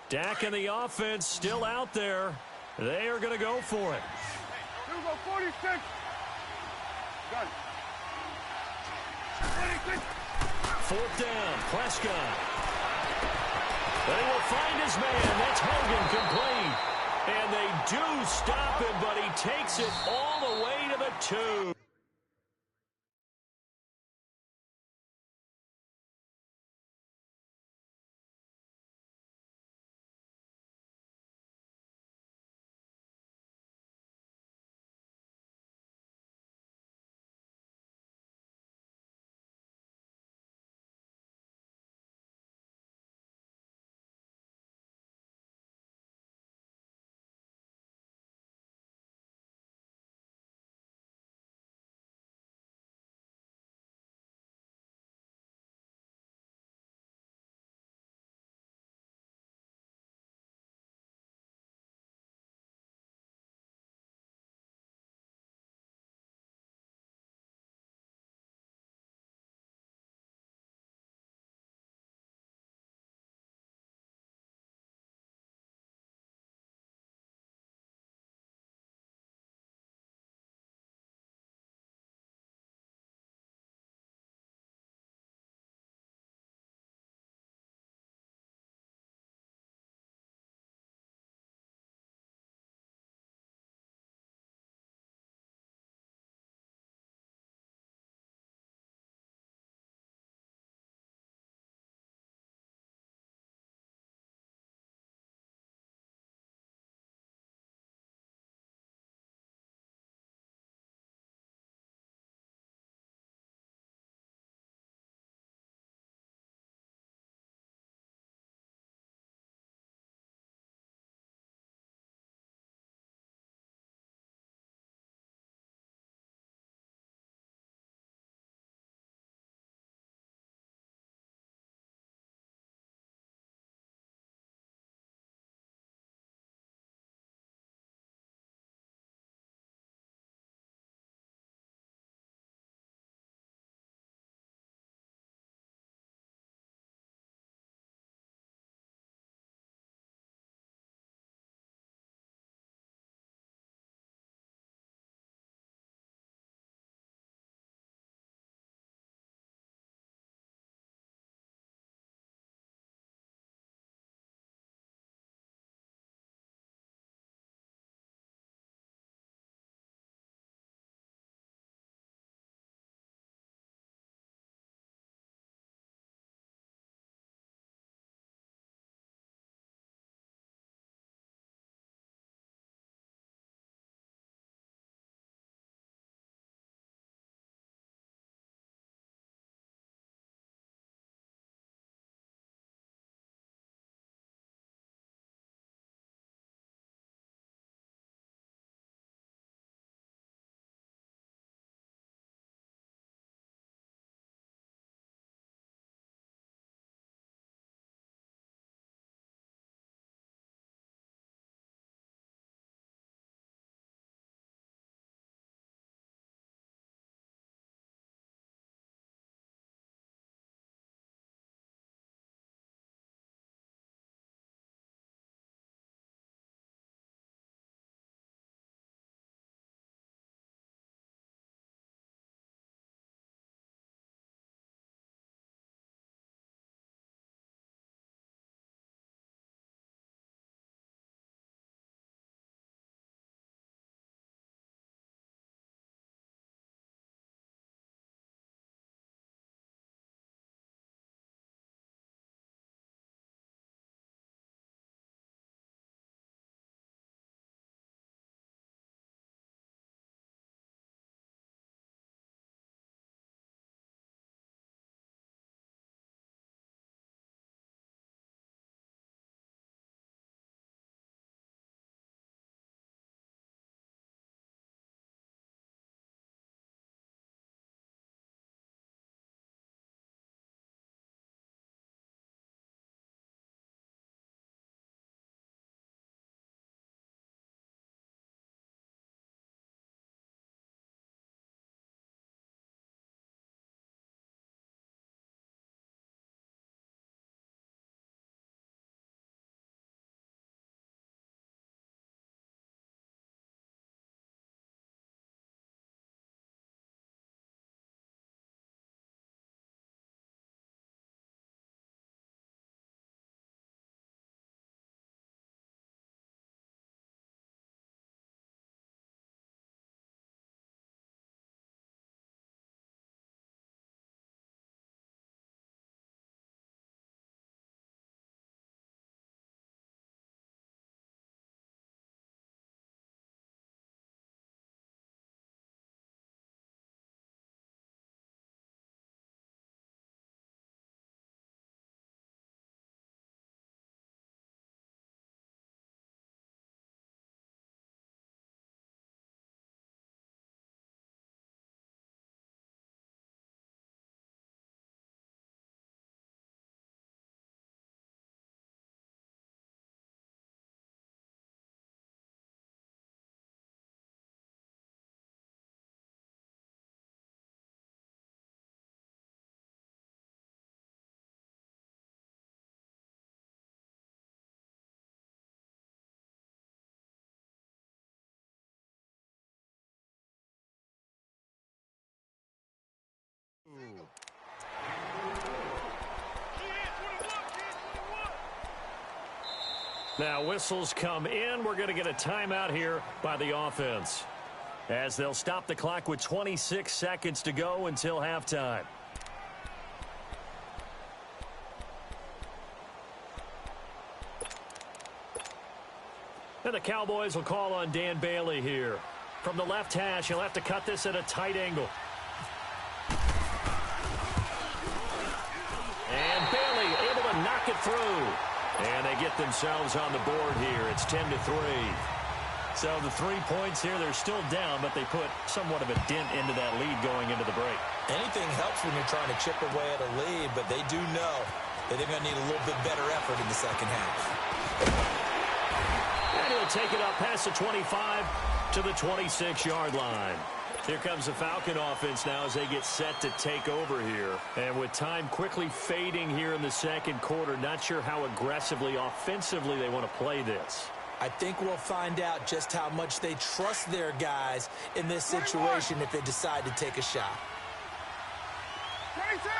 Dak and the offense still out there. They are going to go for it. Here we go, 46. Got it. 46. Fourth down, Prescott. They will find his man. That's Hogan, complete. And they do stop him, but he takes it all the way to the 2. Now whistles come in. We're going to get a timeout here by the offense, as they'll stop the clock with 26 seconds to go until halftime. And the Cowboys will call on Dan Bailey here. From the left hash, he'll have to cut this at a tight angle. And Bailey able to knock it through. And they get themselves on the board here. It's 10-3. So the 3 points here, they're still down, but they put somewhat of a dent into that lead going into the break. Anything helps when you're trying to chip away at a lead, but they do know that they're going to need a little bit better effort in the second half. And he'll take it up past the 25 to the 26-yard line. Here comes the Falcon offense now as they get set to take over here. And with time quickly fading here in the second quarter, not sure how aggressively, offensively they want to play this. I think we'll find out just how much they trust their guys in this situation if they decide to take a shot. 22!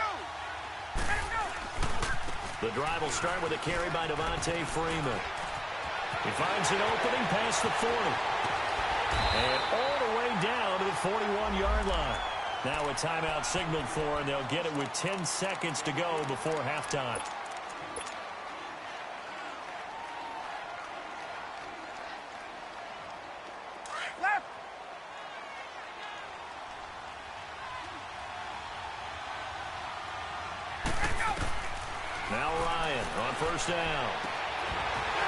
The drive will start with a carry by Devontae Freeman. He finds an opening past the 40. And all the way down to the 41-yard line. Now a timeout signaled for, and they'll get it with 10 seconds to go before halftime. Left! Now Ryan on first down.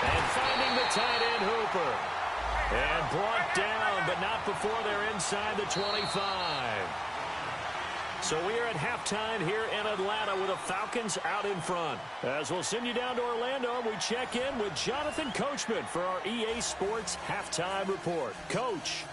And finding the tight end Hooper. And brought down, but not before they're inside the 25. So we are at halftime here in Atlanta with the Falcons out in front. As we'll send you down to Orlando, we check in with Jonathan Coachman for our EA Sports Halftime Report. Coach.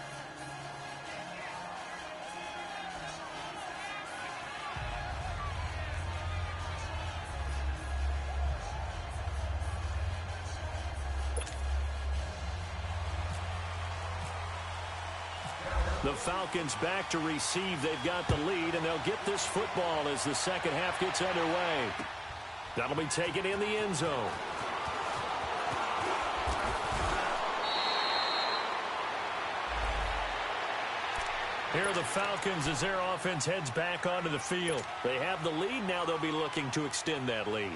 The Falcons back to receive. They've got the lead, and they'll get this football as the second half gets underway. That'll be taken in the end zone. Here are the Falcons as their offense heads back onto the field. They have the lead. Now they'll be looking to extend that lead.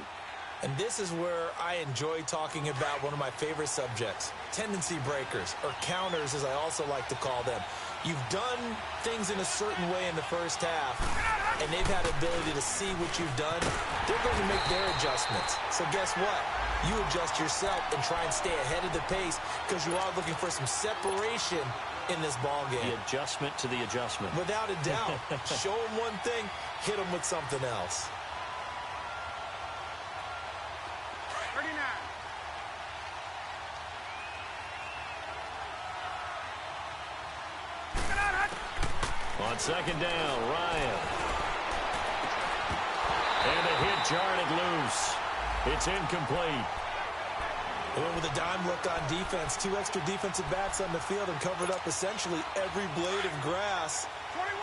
And this is where I enjoy talking about one of my favorite subjects, tendency breakers, or counters as I also like to call them. You've done things in a certain way in the first half, and they've had the ability to see what you've done. They're going to make their adjustments. So guess what? You adjust yourself and try and stay ahead of the pace because you are looking for some separation in this ball game. The adjustment to the adjustment. Without a doubt. Show them one thing, hit them with something else. 39. On second down, Ryan. And a hit jarred it loose. It's incomplete. They went with a dime look on defense. 2 extra defensive backs on the field and covered up essentially every blade of grass.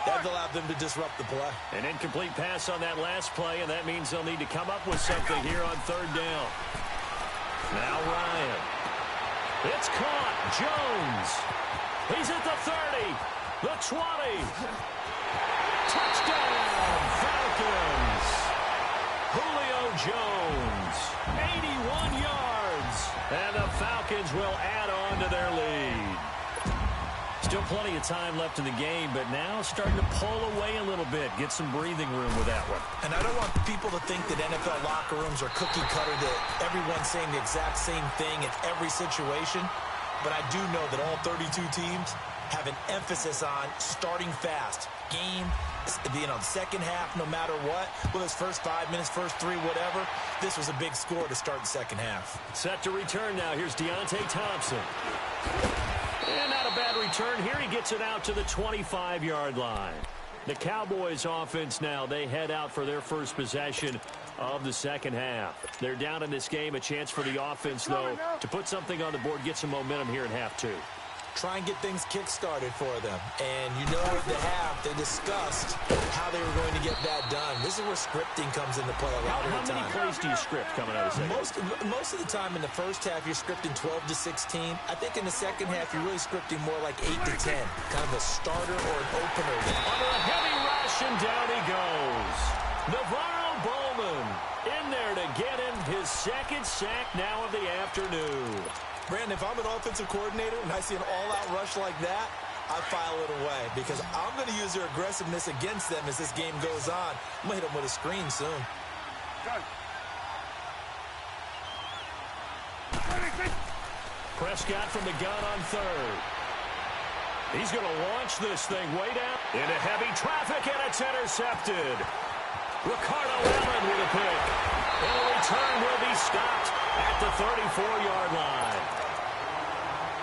That allowed them to disrupt the play. An incomplete pass on that last play, and that means they'll need to come up with something here on third down. Now Ryan. It's caught. Jones. He's at the 30. The 20. Touchdown, Falcons. Julio Jones. 81 yards. And the Falcons will add on to their lead. Still plenty of time left in the game, but now starting to pull away a little bit. Get some breathing room with that one. And I don't want people to think that NFL locker rooms are cookie cutter, that everyone's saying the exact same thing in every situation. But I do know that all 32 teams have an emphasis on starting fast. Game, second half, no matter what. Well, his first 5 minutes, first 3, whatever. This was a big score to start the second half. Set to return now. Here's Deontay Thompson. And not a bad return. Here he gets it out to the 25-yard line. The Cowboys offense now, they head out for their first possession of the second half. They're down in this game. A chance for the offense, though, to put something on the board, get some momentum here in half two. try and get things kick-started for them. And you know at the half, they discussed how they were going to get that done. This is where scripting comes into play a lot of the time. How many plays do you script coming out of the second? Most of the time in the first half, you're scripting 12 to 16. I think in the second half, you're really scripting more like 8 to 10, kind of a starter or an opener. Under a heavy rush, and down he goes. Navarro Bowman in there to get him his second sack now of the afternoon. Brandon, if I'm an offensive coordinator and I see an all-out rush like that, I file it away because I'm going to use their aggressiveness against them as this game goes on. I'm going to hit them with a screen soon. Prescott from the gun on third. He's going to launch this thing way down into heavy traffic, and it's intercepted. Ricardo Allen with a pick. And the return will be stopped at the 34-yard line.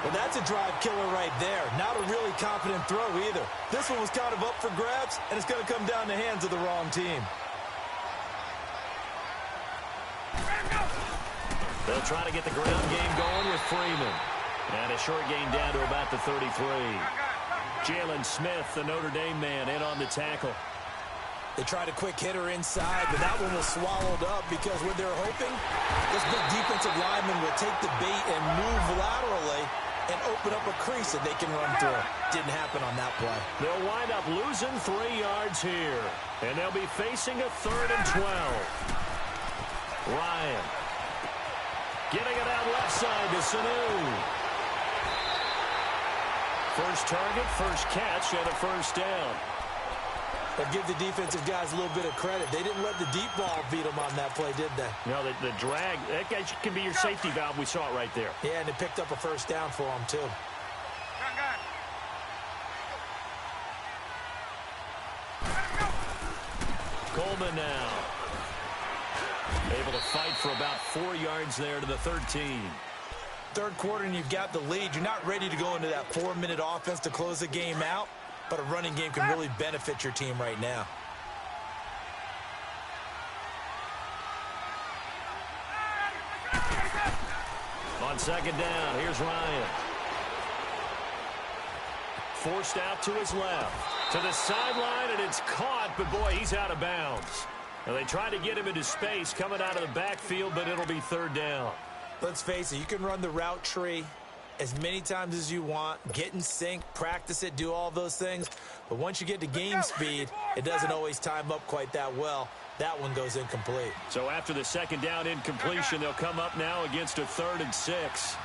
Well, that's a drive killer right there. Not a really confident throw either. This one was kind of up for grabs, and it's going to come down the hands of the wrong team. They'll try to get the ground game going with Freeman. And a short gain down to about the 33. Jalen Smith, the Notre Dame man, in on the tackle. They tried a quick hitter inside, but that one was swallowed up because what they're hoping, this big defensive lineman will take the bait and move laterally and open up a crease that they can run through. Didn't happen on that play. They'll wind up losing 3 yards here, and they'll be facing a 3rd and 12. Ryan getting it out left side to Sanu. First target, first catch, and a first down. But give the defensive guys a little bit of credit. They didn't let the deep ball beat them on that play, did they? No, the drag, that guy can be your safety valve. We saw it right there. Yeah, and it picked up a first down for them, too. Coleman now. Able to fight for about 4 yards there to the 13. Third quarter and you've got the lead. You're not ready to go into that 4-minute offense to close the game out, but a running game can really benefit your team right now. On second down, here's Ryan. Forced out to his left. To the sideline, and it's caught, but boy, he's out of bounds. Now, they tried to get him into space coming out of the backfield, but it'll be third down. Let's face it, you can run the route tree as many times as you want, get in sync, practice it, do all those things. But once you get to game speed, it doesn't always time up quite that well. That one goes incomplete. So after the second down incompletion, they'll come up now against a 3rd and 6.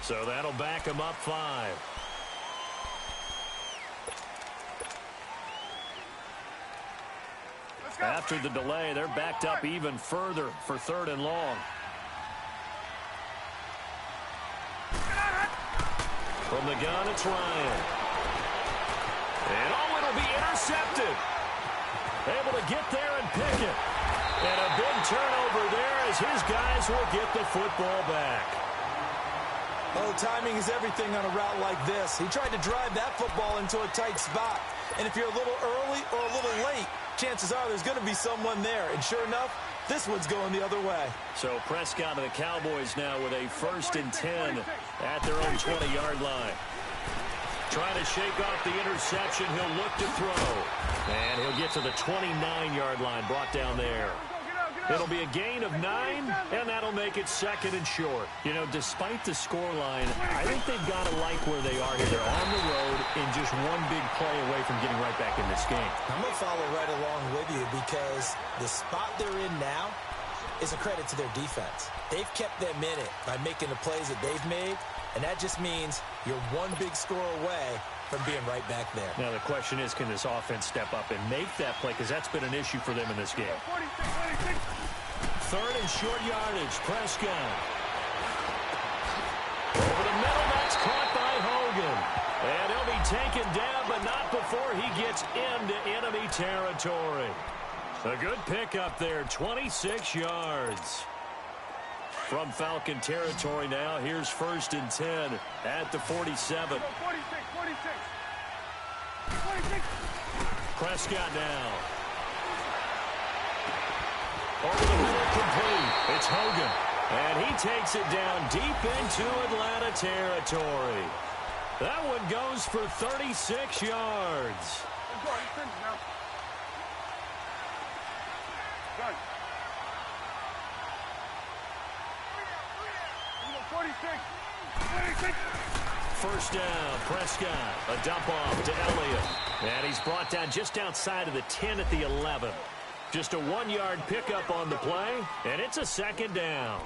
So that'll back them up 5. After the delay, they're backed up even further for 3rd and long. From the gun, it's Ryan. And it'll be intercepted. Able to get there and pick it. And a big turnover there as his guys will get the football back. Oh, timing is everything on a route like this. He tried to drive that football into a tight spot. And if you're a little early or a little late, chances are there's going to be someone there. And sure enough, this one's going the other way. So Prescott and the Cowboys now with a 1st and 10 at their own 20-yard line. Trying to shake off the interception. He'll look to throw. And he'll get to the 29-yard line, brought down there. It'll be a gain of 9, and that'll make it 2nd and short. You know, despite the scoreline, I think they've got to like where they are here. They're on the road and just one big play away from getting right back in this game. I'm going to follow right along with you because the spot they're in now is a credit to their defense. They've kept them in it by making the plays that they've made, and that just means you're one big score away from being right back there. Now the question is, can this offense step up and make that play? Because that's been an issue for them in this game. 3rd and short yardage, Prescott. Over the middle, that's caught by Hogan. And he'll be taken down, but not before he gets into enemy territory. A good pickup there, 26 yards. From Falcon territory now, here's 1st and 10 at the 47. 46. Prescott now. Over the middle, complete. It's Hogan. And he takes it down deep into Atlanta territory. That one goes for 36 yards. Done. 46. First down, Prescott. A dump off to Elliott. And he's brought down just outside of the 10 at the 11. Just a 1-yard pickup on the play, and it's a 2nd down.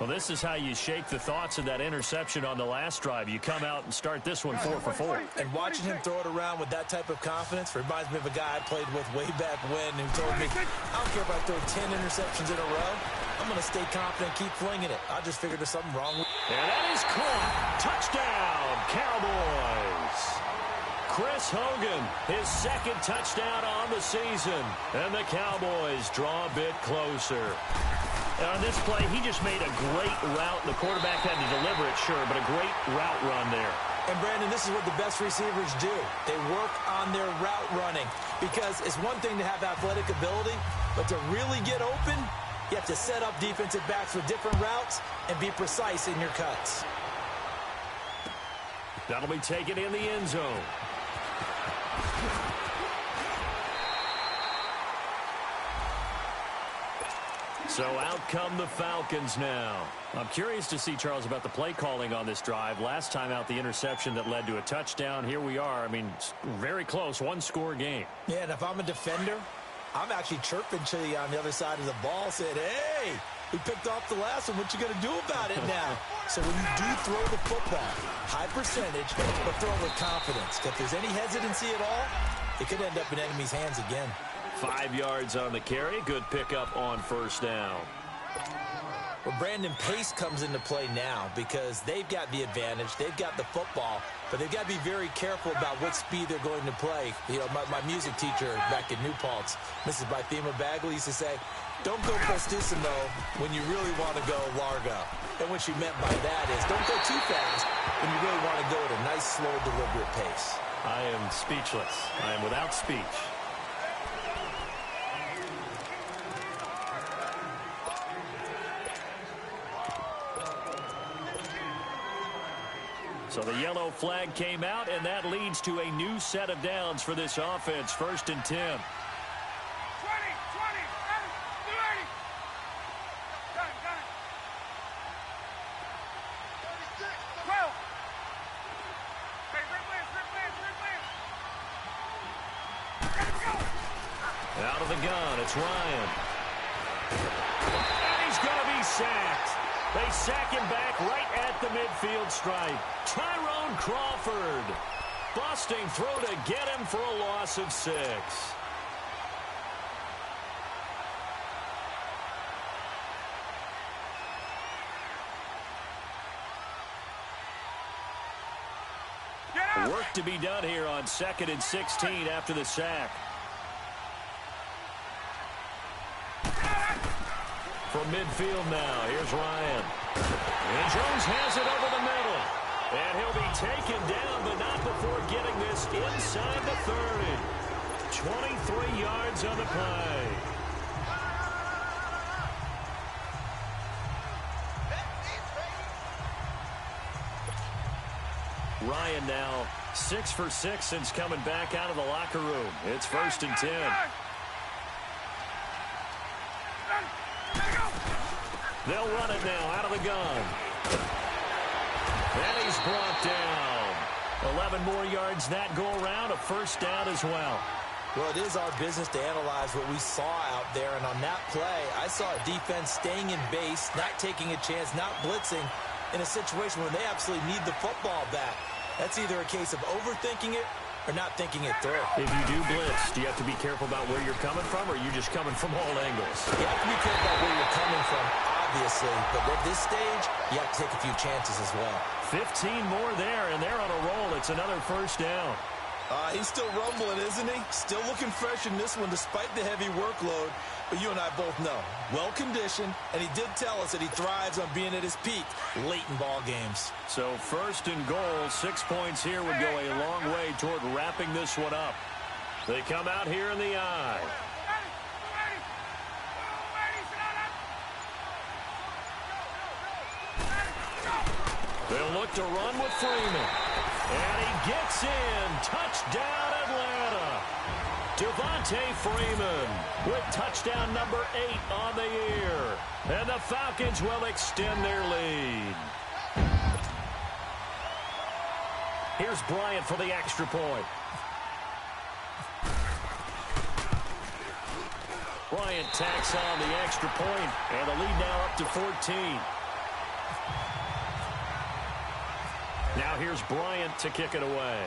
Well, this is how you shake the thoughts of that interception on the last drive. You come out and start this one 4 for 4. And watching him throw it around with that type of confidence reminds me of a guy I played with way back when who told me, I don't care if I throw 10 interceptions in a row. I'm going to stay confident, keep flinging it. I just figured there's something wrong with it. And that is caught. Touchdown, Cowboys. Chris Hogan, his 2nd touchdown on the season. And the Cowboys draw a bit closer. On this play, he just made a great route. The quarterback had to deliver it, sure, but a great route run there. And, Brandon, this is what the best receivers do. They work on their route running because it's one thing to have athletic ability, but to really get open, you have to set up defensive backs with different routes and be precise in your cuts. That'll be taken in the end zone. So out come the Falcons now. I'm curious to see, Charles, about the play calling on this drive. Last time out, the interception that led to a touchdown. Here we are. I mean, very close, 1-score game. Yeah, and if I'm a defender, I'm actually chirping to you on the other side of the ball, saying, hey, we picked off the last one. What you going to do about it now? So when you do throw the football, high percentage, but throw it with confidence. If there's any hesitancy at all, it could end up in enemy's hands again. 5 yards on the carry. Good pickup on 1st down. Well, Brandon, pace comes into play now because they've got the advantage. They've got the football, but they've got to be very careful about what speed they're going to play. You know, my music teacher back in New Paltz, Mrs. Bythema Bagley, used to say, don't go prestissimo when you really want to go largo. And what she meant by that is don't go too fast when you really want to go at a nice, slow, deliberate pace. I am speechless. I am without speech. So the yellow flag came out, and that leads to a new set of downs for this offense. 1st and 10. 20, 20, 30, 12. Out of the gun, it's Ryan. And he's going to be sacked. They sack him back right at the midfield stripe. Tyrone Crawford busting through to get him for a loss of 6. Work to be done here on 2nd and 16 after the sack. From midfield now, here's Ryan. And Jones has it over the middle. And he'll be taken down, but not before getting this inside the 30. 23 yards on the play. Ryan now 6 for 6 since coming back out of the locker room. It's 1st and 10. They'll run it now out of the gun. And he's brought down. 11 more yards that go around, a 1st down as well. Well, it is our business to analyze what we saw out there, and on that play, I saw a defense staying in base, not taking a chance, not blitzing in a situation where they absolutely need the football back. That's either a case of overthinking it or not thinking it through. If you do blitz, do you have to be careful about where you're coming from, or are you just coming from all angles? You have to be careful about where you're coming from, obviously, but at this stage, you have to take a few chances as well. 15 more there, and they're on a roll. It's another 1st down. He's still rumbling, isn't he? Still looking fresh in this one despite the heavy workload. But you and I both know, well-conditioned, and he did tell us that he thrives on being at his peak late in ball games. So first and goal, 6 points here would go a long way toward wrapping this one up. They come out here in the eye. They'll look to run with Freeman. And he gets in. Touchdown, Atlanta. Devontae Freeman with touchdown number 8 on the year. And the Falcons will extend their lead. Here's Bryant for the extra point. Bryant tacks on the extra point, and the lead now up to 14. Now here's Bryant to kick it away.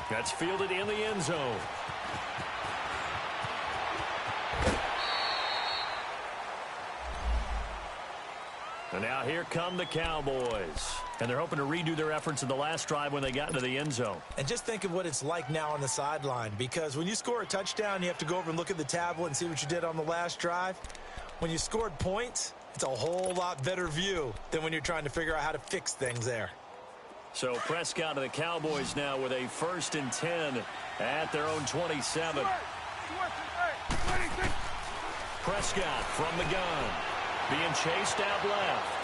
That's fielded in the end zone. And now here come the Cowboys. And they're hoping to redo their efforts in the last drive when they got into the end zone. And just think of what it's like now on the sideline, because when you score a touchdown, you have to go over and look at the tablet and see what you did on the last drive. When you scored points, it's a whole lot better view than when you're trying to figure out how to fix things there. So Prescott and the Cowboys now with a 1st and 10 at their own 27. Prescott from the gun, being chased out left.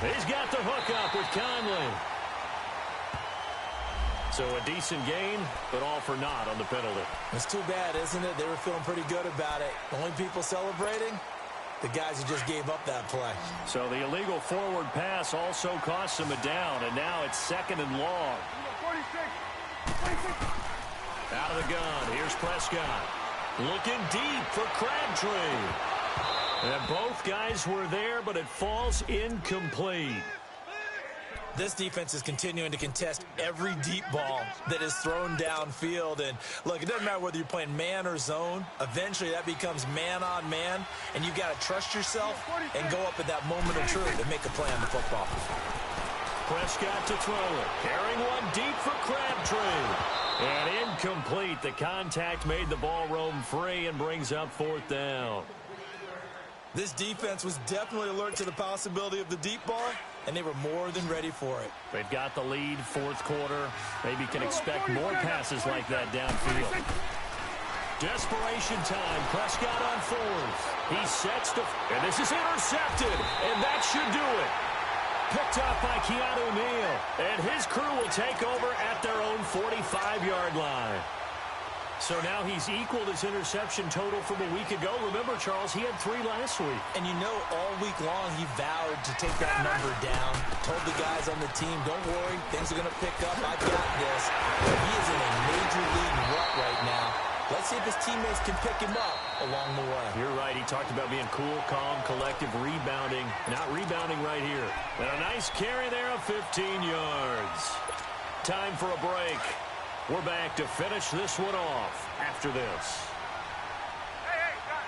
He's got the hook up with Conley. So a decent gain, but all for naught on the penalty. It's too bad, isn't it? They were feeling pretty good about it. The only people celebrating, the guys who just gave up that play. So the illegal forward pass also costs him a down, and now it's 2nd and long. 46. Out of the gun, here's Prescott. Looking deep for Crabtree. And both guys were there, but it falls incomplete. This defense is continuing to contest every deep ball that is thrown downfield. And, look, it doesn't matter whether you're playing man or zone. Eventually, that becomes man-on-man, and you've got to trust yourself and go up at that moment of truth and make a play on the football. Prescott to throw it. Carrying one deep for Crabtree. And incomplete. The contact made the ball roam free and brings up 4th down. This defense was definitely alert to the possibility of the deep ball, and they were more than ready for it. They've got the lead, 4th quarter. Maybe can expect more passes like that downfield. Desperation time. Prescott on 4th. He sets to... And this is intercepted. And that should do it. Picked up by Keanu Neal. And his crew will take over at their own 45-yard line. So now he's equaled his interception total from a week ago. Remember, Charles, he had 3 last week. And you know, all week long he vowed to take that number down. Told the guys on the team, don't worry, things are going to pick up. I've got this. But he is in a major league rut right now. Let's see if his teammates can pick him up along the way. You're right. He talked about being cool, calm, collective, rebounding. Not rebounding right here. And a nice carry there of 15 yards. Time for a break. We're back to finish this one off after this. Hey, got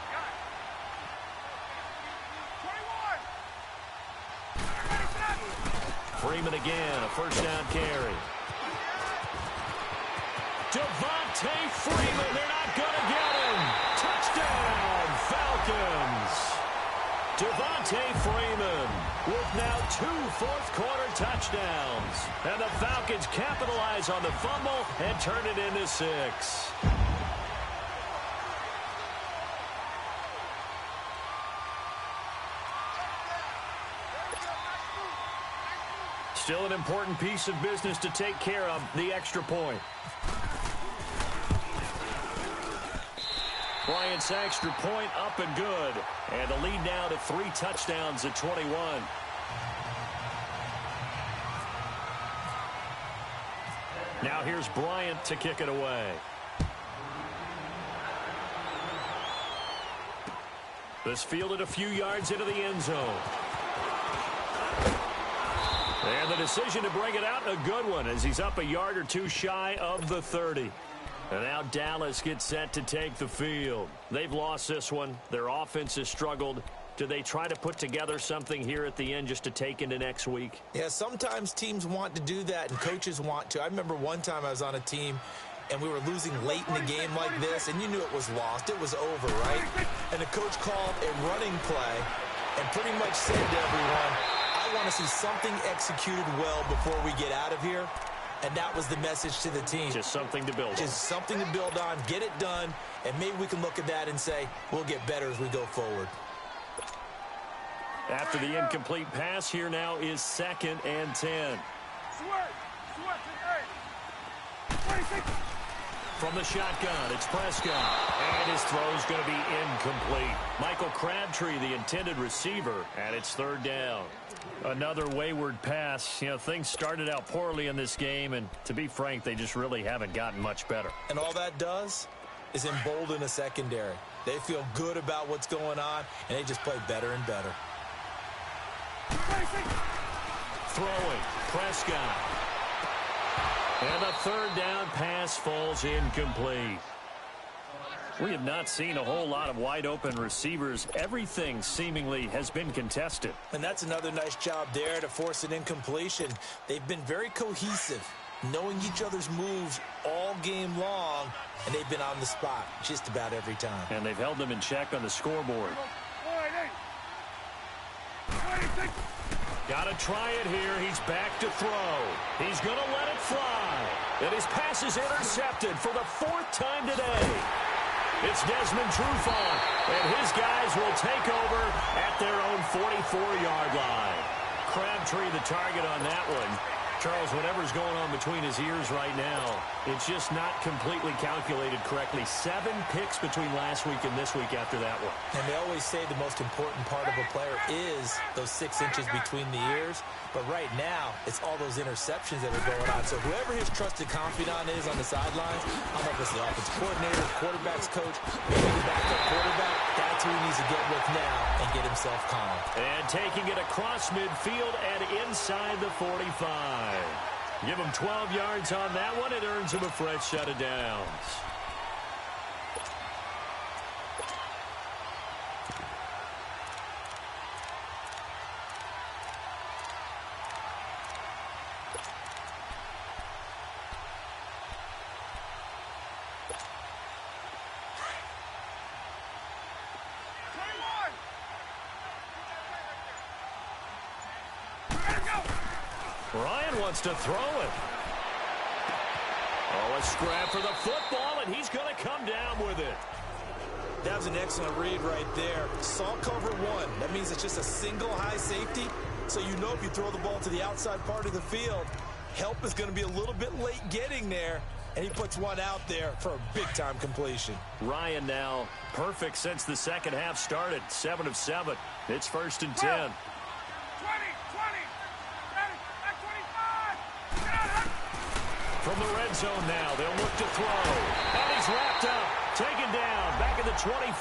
21. Freeman again, a 1st down carry. Devontae Freeman, they're not going to get him. Touchdown, Falcons. Devontae Freeman with now 2 fourth-quarter touchdowns. And the Falcons capitalize on the fumble and turn it into 6. Still an important piece of business to take care of, the extra point. Bryant's extra point up and good. And the lead now to 3 touchdowns at 21. Now here's Bryant to kick it away. This fielded a few yards into the end zone. And the decision to bring it out, a good one, as he's up a yard or 2 shy of the 30. And now Dallas gets set to take the field. They've lost this one. Their offense has struggled. Do they try to put together something here at the end just to take into next week? Yeah, sometimes teams want to do that and coaches want to. I remember one time I was on a team and we were losing late in the game like this, and you knew it was lost. It was over, right? And the coach called a running play and pretty much said to everyone, I want to see something executed well before we get out of here. And that was the message to the team. Just something to build on. Just something to build on, get it done, and maybe we can look at that and say, we'll get better as we go forward. After the incomplete pass, here now is 2nd and 10. From the shotgun, it's Prescott. And his throw is going to be incomplete. Michael Crabtree, the intended receiver, and it's 3rd down. Another wayward pass. You know, things started out poorly in this game, and to be frank, they just really haven't gotten much better. And all that does is embolden a secondary. They feel good about what's going on, and they just play better and better. Throwing, Prescott. And the 3rd down pass falls incomplete. We have not seen a whole lot of wide-open receivers. Everything seemingly has been contested. And that's another nice job there to force an incompletion. They've been very cohesive, knowing each other's moves all game long, and they've been on the spot just about every time. And they've held them in check on the scoreboard. Got to try it here. He's back to throw. He's going to let it fly. And his pass is intercepted for the 4th time today. It's Desmond Trufant, and his guys will take over at their own 44-yard line. Crabtree the target on that one. Charles, whatever's going on between his ears right now, it's just not completely calculated correctly. 7 picks between last week and this week after that one. And they always say the most important part of a player is those 6 inches between the ears. But right now, it's all those interceptions that are going on. So whoever his trusted confidant is on the sidelines, I don't know if it's the offensive coordinator, quarterback's coach, maybe the backup quarterback, that's who he needs to get with now and get himself calm. And taking it across midfield and inside the 45. Give him 12 yards on that one. It earns him a fresh set of downs. Ryan wants to throw it. Oh, a scrap for the football, and he's going to come down with it. That was an excellent read right there. Saw cover 1. That means it's just a single high safety. So you know if you throw the ball to the outside part of the field, help is going to be a little bit late getting there. And he puts one out there for a big-time completion. Ryan now perfect since the second half started. 7 of 7. It's 1st and 10. From the red zone now, they'll look to throw. And he's wrapped up, taken down, back at the 25.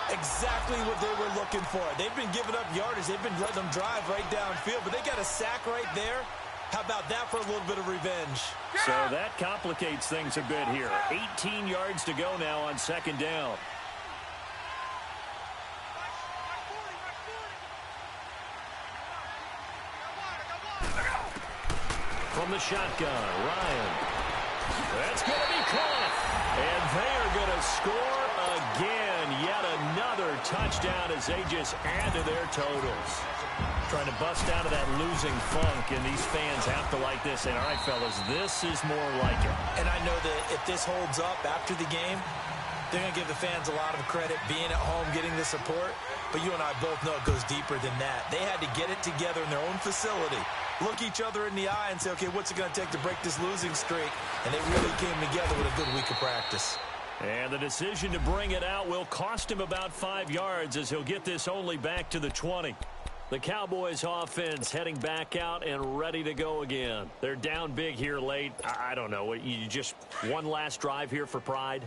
Exactly what they were looking for. They've been giving up yardage. They've been letting them drive right downfield, but they got a sack right there. How about that for a little bit of revenge? So that complicates things a bit here. 18 yards to go now on 2nd down. From the shotgun, Ryan. That's going to be caught. And they are going to score again. Yet another touchdown as they just add to their totals. Trying to bust out of that losing funk, and these fans have to like this. And all right, fellas, this is more like it. And I know that if this holds up after the game, they're going to give the fans a lot of credit being at home, getting the support. But you and I both know it goes deeper than that. They had to get it together in their own facility, look each other in the eye and say, okay, what's it going to take to break this losing streak? And they really came together with a good week of practice. And the decision to bring it out will cost him about 5 yards as he'll get this only back to the 20. The Cowboys offense heading back out and ready to go again. They're down big here late. I don't know. You just one last drive here for pride?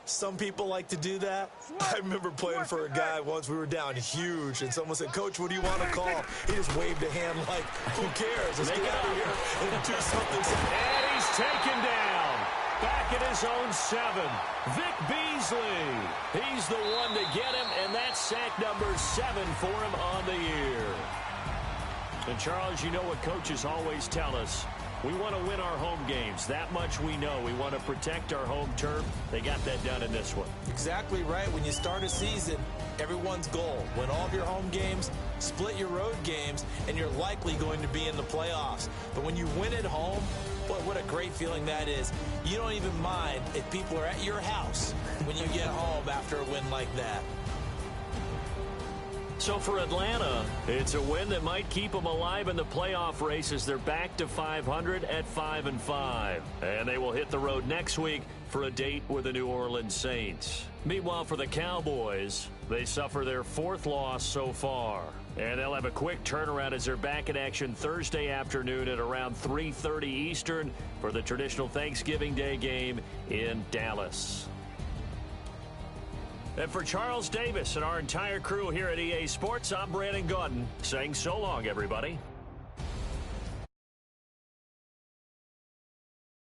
Some people like to do that. I remember playing for a guy once. We were down huge, and someone said, Coach, what do you want to call? He just waved a hand like, who cares? Let's get out of here and do something. And he's taken down. Back at his own 7. Vic Beasley. He's the one to get him, and that's sack number 7 for him on the year. And, Charles, you know what coaches always tell us. We want to win our home games. That much we know. We want to protect our home turf. They got that done in this one. Exactly right. When you start a season, everyone's goal: win all of your home games, split your road games, and you're likely going to be in the playoffs. But when you win at home, boy, what a great feeling that is. You don't even mind if people are at your house when you get home after a win like that. So for Atlanta, it's a win that might keep them alive in the playoff race as they're back to 500 at 5-5. And they will hit the road next week for a date with the New Orleans Saints. Meanwhile, for the Cowboys, they suffer their 4th loss so far. And they'll have a quick turnaround as they're back in action Thursday afternoon at around 3:30 Eastern for the traditional Thanksgiving Day game in Dallas. And for Charles Davis and our entire crew here at EA Sports, I'm Brandon Gaudin saying so long, everybody.